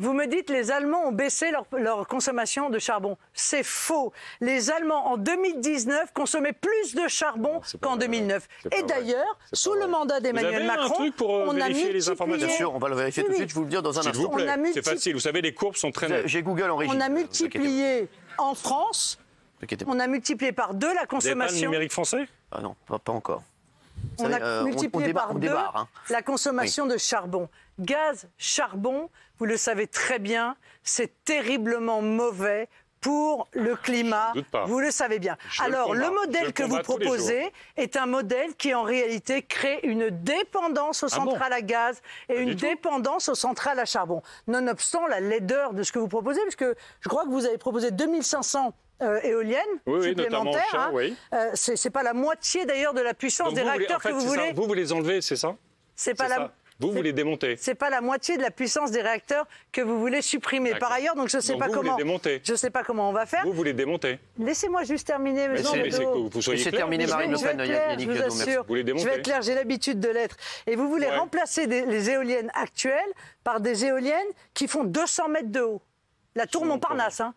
Vous me dites les Allemands ont baissé leur consommation de charbon. C'est faux. Les Allemands, en 2019, consommaient plus de charbon qu'en 2009. Et d'ailleurs, sous le mandat d'Emmanuel Macron, on a multiplié les informations. Bien sûr, on va le vérifier tout de suite, je vous le dire dans un instant. C'est facile, vous savez, les courbes sont très nettes. J'ai Google en régie. On a multiplié en France, on a multiplié par 2 la consommation. Vous n'avez pas le numérique français? Ah non, pas encore. On a multiplié par 2 la consommation de charbon. Gaz, charbon, vous le savez très bien, c'est terriblement mauvais pour le climat. Vous le savez bien. Alors, le modèle que vous proposez est un modèle qui, en réalité, crée une dépendance aux centrales à gaz et une dépendance aux centrales à charbon. Nonobstant la laideur de ce que vous proposez, parce que je crois que vous avez proposé 2500 éoliennes supplémentaires. C'est pas la moitié d'ailleurs de la puissance des réacteurs que vous voulez. Vous les enlevez, c'est ça? C'est pas la. Vous les démontez. C'est pas la moitié de la puissance des réacteurs que vous voulez supprimer. Par ailleurs, donc je sais pas comment. Je sais pas comment on va faire. Vous les démontez. Laissez-moi juste terminer. C'est terminé, Marine Le Pen. Je vous assure. Je vais être clair. J'ai l'habitude de l'être. Et vous voulez remplacer les éoliennes actuelles par des éoliennes qui font 200 mètres de haut. La tour Montparnasse, hein.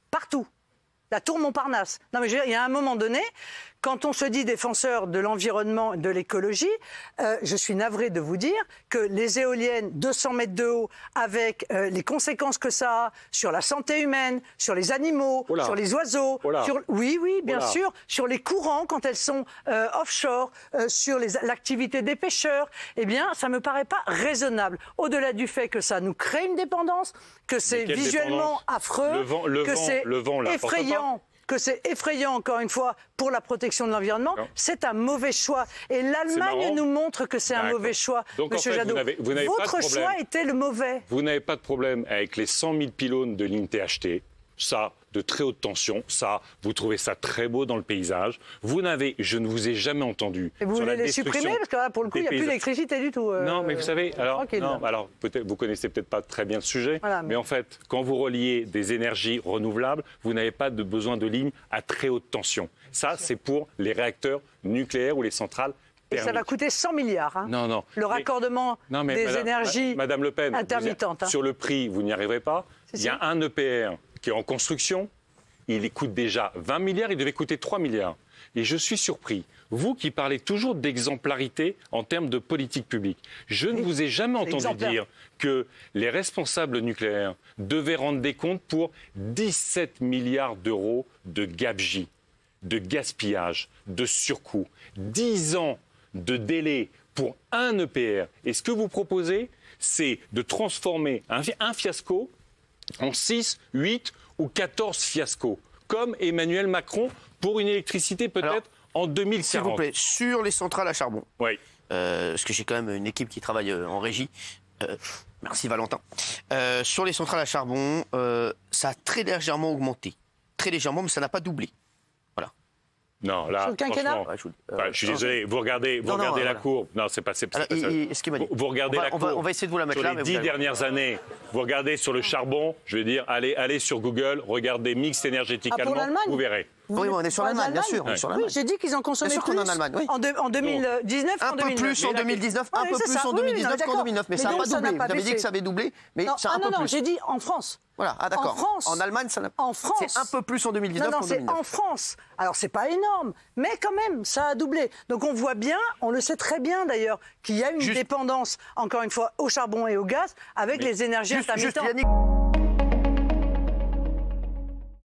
Partout. La tour Montparnasse. Non mais il y a un moment donné, quand on se dit défenseur de l'environnement, de l'écologie, je suis navré de vous dire que les éoliennes 200 mètres de haut, avec les conséquences que ça a sur la santé humaine, sur les animaux, sur les oiseaux, bien sûr, sur les courants quand elles sont offshore, sur l'activité des pêcheurs, eh bien, ça me paraît pas raisonnable. Au-delà du fait que ça nous crée une dépendance, que c'est visuellement affreux, que c'est effrayant. Que c'est effrayant, encore une fois, pour la protection de l'environnement, c'est un mauvais choix. Et l'Allemagne nous montre que c'est un mauvais choix, donc, Monsieur Jadot. Votre choix était le mauvais. Vous n'avez pas de problème avec les 100 000 pylônes de lignes THT, ça, de très haute tension, ça, vous trouvez ça très beau dans le paysage. Je ne vous ai jamais entendu. Et vous voulez les supprimer? Parce que là, pour le coup, il n'y a plus d'électricité du tout. Non, mais vous savez, alors peut-être, vous connaissez peut-être pas très bien ce sujet, mais en fait, quand vous reliez des énergies renouvelables, vous n'avez pas besoin de lignes à très haute tension. Ça, c'est pour les réacteurs nucléaires ou les centrales. Et ça va coûter 100 milliards. Hein, non. Le raccordement des énergies Madame Le Pen, intermittentes. Sur le prix, vous n'y arriverez pas. Il y a un EPR qui est en construction. Il coûte déjà 20 milliards, il devait coûter 3 milliards. Et je suis surpris. Vous qui parlez toujours d'exemplarité en termes de politique publique, je ne vous ai jamais entendu dire que les responsables nucléaires devaient rendre des comptes pour 17 milliards d'euros de gabegie, de gaspillage, de surcoût. 10 ans de délai pour un EPR. Et ce que vous proposez, c'est de transformer un fiasco en 6, 8 ou 14 fiascos, comme Emmanuel Macron pour une électricité peut-être en 2040. S'il vous plaît, sur les centrales à charbon, parce que j'ai quand même une équipe qui travaille en régie, merci Valentin, sur les centrales à charbon, ça a très légèrement augmenté, très légèrement, mais ça n'a pas doublé. Non, là, franchement, je suis désolé, vous regardez la courbe. Non, c'est pas ça. Vous regardez la courbe. On va essayer de vous la mettre sur là. Les 10 dernières années, vous regardez sur le charbon, je veux dire, allez sur Google, regardez mix énergétique allemand, vous verrez. Oui, on est sur l'Allemagne, bien sûr. Oui, j'ai dit qu'ils en consommaient plus en 2019 qu'en 2009. Un peu plus en 2019, un peu plus en 2019 qu'en 2009. Mais ça n'a pas doublé. Vous avez dit que ça avait doublé, mais c'est un peu plus. Non, j'ai dit en France. Voilà, d'accord. En Allemagne, ça n'a pas. C'est un peu plus en 2019 qu'en 2009. Non, c'est en France. Alors, c'est pas énorme, mais quand même, ça a doublé. Donc, on voit bien, on le sait très bien d'ailleurs, qu'il y a une dépendance, encore une fois, au charbon et au gaz avec les énergies intermittentes.